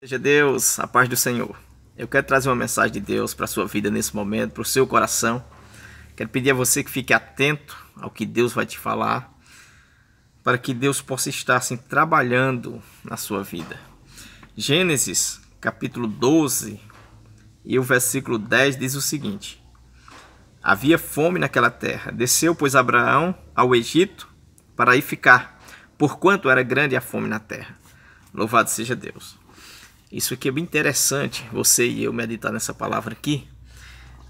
Seja Deus, a paz do Senhor. Eu quero trazer uma mensagem de Deus para a sua vida nesse momento, para o seu coração. Quero pedir a você que fique atento ao que Deus vai te falar, para que Deus possa estar assim trabalhando na sua vida. Gênesis capítulo 12 e o versículo 10 diz o seguinte: havia fome naquela terra. Desceu, pois, Abraão ao Egito para aí ficar, porquanto era grande a fome na terra. Louvado seja Deus. Isso aqui é bem interessante, você e eu meditar nessa palavra aqui.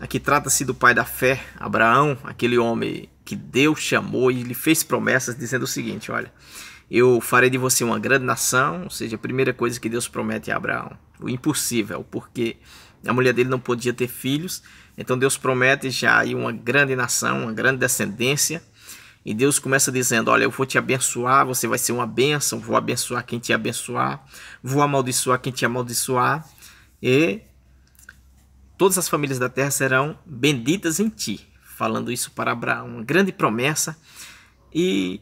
Aqui trata-se do pai da fé, Abraão, aquele homem que Deus chamou e lhe fez promessas dizendo o seguinte: olha, eu farei de você uma grande nação. Ou seja, a primeira coisa que Deus promete a Abraão, o impossível, porque a mulher dele não podia ter filhos. Então Deus promete já aí uma grande nação, uma grande descendência. E Deus começa dizendo: olha, eu vou te abençoar, você vai ser uma bênção, vou abençoar quem te abençoar, vou amaldiçoar quem te amaldiçoar, e todas as famílias da terra serão benditas em ti. Falando isso para Abraão, uma grande promessa. E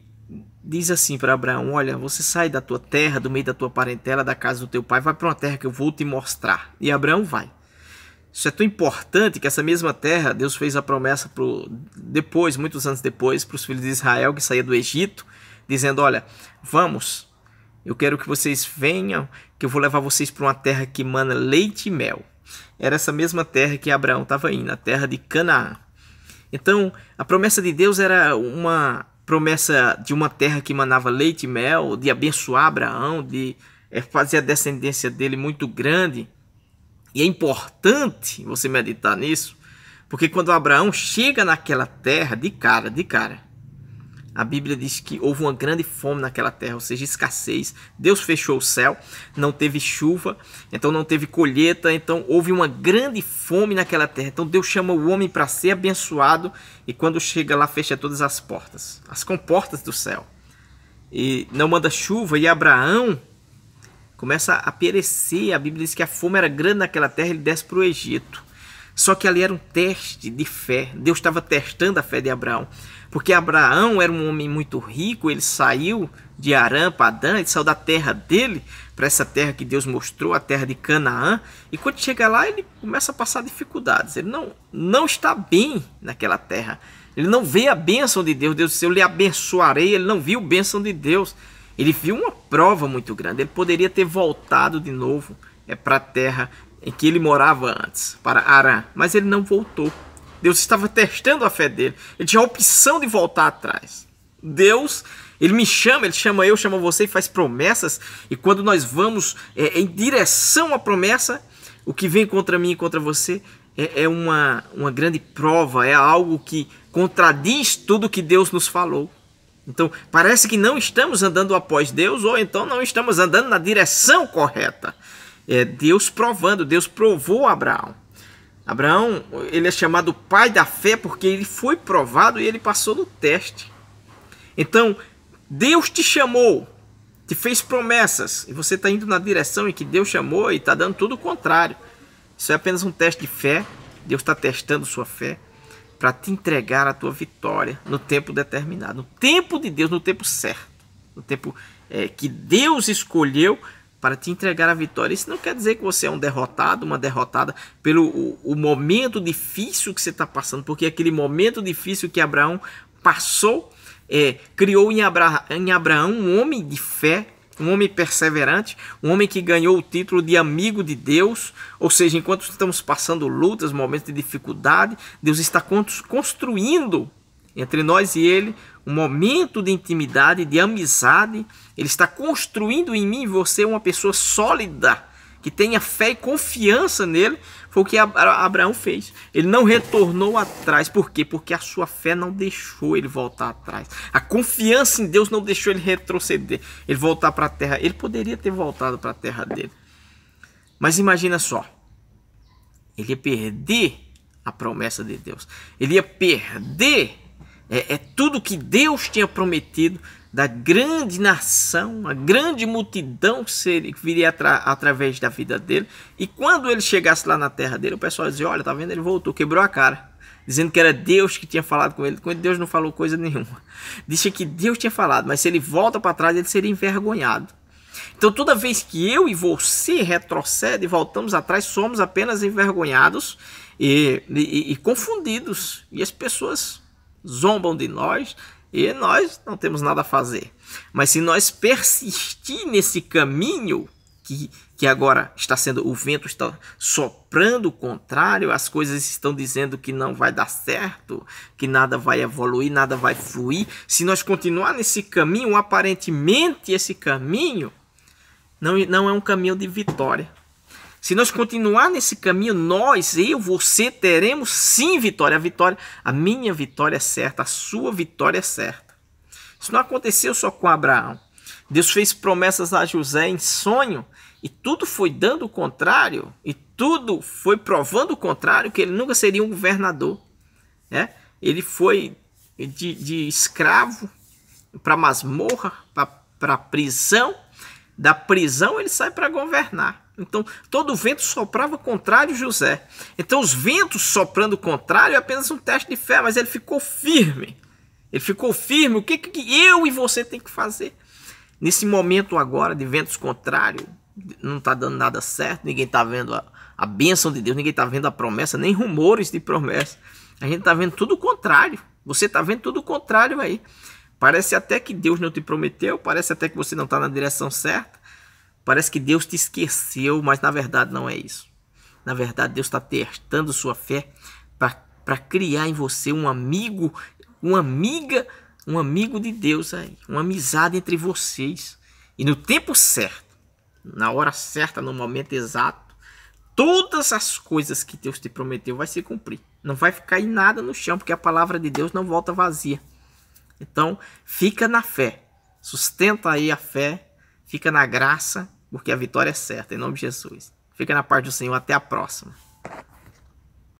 diz assim para Abraão: olha, você sai da tua terra, do meio da tua parentela, da casa do teu pai, vai para uma terra que eu vou te mostrar. E Abraão vai. Isso é tão importante que essa mesma terra, Deus fez a promessa depois, muitos anos depois, para os filhos de Israel que saíam do Egito, dizendo: olha, vamos, eu quero que vocês venham, que eu vou levar vocês para uma terra que mana leite e mel. Era essa mesma terra que Abraão estava indo, a terra de Canaã. Então, a promessa de Deus era uma promessa de uma terra que manava leite e mel, de abençoar Abraão, de fazer a descendência dele muito grande. E é importante você meditar nisso, porque quando Abraão chega naquela terra, de cara, a Bíblia diz que houve uma grande fome naquela terra, ou seja, escassez. Deus fechou o céu, não teve chuva, então não teve colheita, então houve uma grande fome naquela terra. Então Deus chama o homem para ser abençoado, e quando chega lá fecha todas as portas, as comportas do céu. E não manda chuva, e Abraão começa a perecer. A Bíblia diz que a fome era grande naquela terra, ele desce para o Egito. Só que ali era um teste de fé. Deus estava testando a fé de Abraão. Porque Abraão era um homem muito rico, ele saiu de Arã, Padã, ele saiu da terra dele para essa terra que Deus mostrou, a terra de Canaã. E quando chega lá, ele começa a passar dificuldades. Ele não está bem naquela terra. Ele não vê a bênção de Deus. Deus disse: eu lhe abençoarei. Ele não viu a bênção de Deus. Ele viu uma prova muito grande. Ele poderia ter voltado de novo para a terra em que ele morava antes, para Arã. Mas ele não voltou. Deus estava testando a fé dele. Ele tinha a opção de voltar atrás. Deus, ele me chama, ele chama eu, chama você e faz promessas. E quando nós vamos em direção à promessa, o que vem contra mim e contra você é uma grande prova. É algo que contradiz tudo que Deus nos falou. Então, parece que não estamos andando após Deus, ou então não estamos andando na direção correta. É Deus provando, Deus provou Abraão. Abraão, ele é chamado pai da fé porque ele foi provado e ele passou no teste. Então, Deus te chamou, te fez promessas, e você está indo na direção em que Deus chamou e está dando tudo o contrário. Isso é apenas um teste de fé. Deus está testando sua fé para te entregar a tua vitória no tempo determinado, no tempo de Deus, no tempo certo, no tempo que Deus escolheu para te entregar a vitória. Isso não quer dizer que você é um derrotado, uma derrotada pelo o momento difícil que você está passando, porque aquele momento difícil que Abraão passou criou em Abraão um homem de fé, um homem perseverante, um homem que ganhou o título de amigo de Deus. Ou seja, enquanto estamos passando lutas, momentos de dificuldade, Deus está construindo entre nós e Ele um momento de intimidade, de amizade. Ele está construindo em mim e você uma pessoa sólida, que tenha fé e confiança nele. Foi o que Abraão fez. Ele não retornou atrás. Por quê? Porque a sua fé não deixou ele voltar atrás. A confiança em Deus não deixou ele retroceder, ele voltar para a terra. Ele poderia ter voltado para a terra dele, mas imagina só, ele ia perder a promessa de Deus. Ele ia perder tudo que Deus tinha prometido, da grande nação, a grande multidão que viria através da vida dele. E quando ele chegasse lá na terra dele, o pessoal dizia: olha, tá vendo, ele voltou, quebrou a cara, dizendo que era Deus que tinha falado com ele. Quando Deus não falou coisa nenhuma, disse que Deus tinha falado, mas se ele volta para trás, ele seria envergonhado. Então toda vez que eu e você retrocede e voltamos atrás, somos apenas envergonhados e confundidos. E as pessoas zombam de nós e nós não temos nada a fazer. Mas se nós persistir nesse caminho que agora está sendo, o vento está soprando o contrário, as coisas estão dizendo que não vai dar certo, que nada vai evoluir, nada vai fluir. Se nós continuar nesse caminho, aparentemente esse caminho não é um caminho de vitória. Se nós continuar nesse caminho, você teremos sim vitória. A minha vitória é certa, a sua vitória é certa. Isso não aconteceu só com Abraão. Deus fez promessas a José em sonho e tudo foi dando o contrário, e tudo foi provando o contrário, que ele nunca seria um governador. Ele foi de escravo para masmorra, para prisão. Da prisão ele sai para governar. Então todo vento soprava contrário a José. Então os ventos soprando contrário é apenas um teste de fé, mas ele ficou firme. Ele ficou firme. O que eu e você tem que fazer? Nesse momento agora de ventos contrários, não está dando nada certo, ninguém está vendo a bênção de Deus, ninguém está vendo a promessa, nem rumores de promessa. A gente está vendo tudo o contrário. Você está vendo tudo o contrário aí. Parece até que Deus não te prometeu, parece até que você não está na direção certa, parece que Deus te esqueceu, mas na verdade não é isso. Na verdade Deus está testando sua fé para criar em você um amigo, uma amiga, um amigo de Deus aí, uma amizade entre vocês. E no tempo certo, na hora certa, no momento exato, todas as coisas que Deus te prometeu vai se cumprir. Não vai ficar em nada no chão, porque a palavra de Deus não volta vazia. Então, fica na fé, sustenta aí a fé, fica na graça, porque a vitória é certa, em nome de Jesus. Fica na paz do Senhor, até a próxima.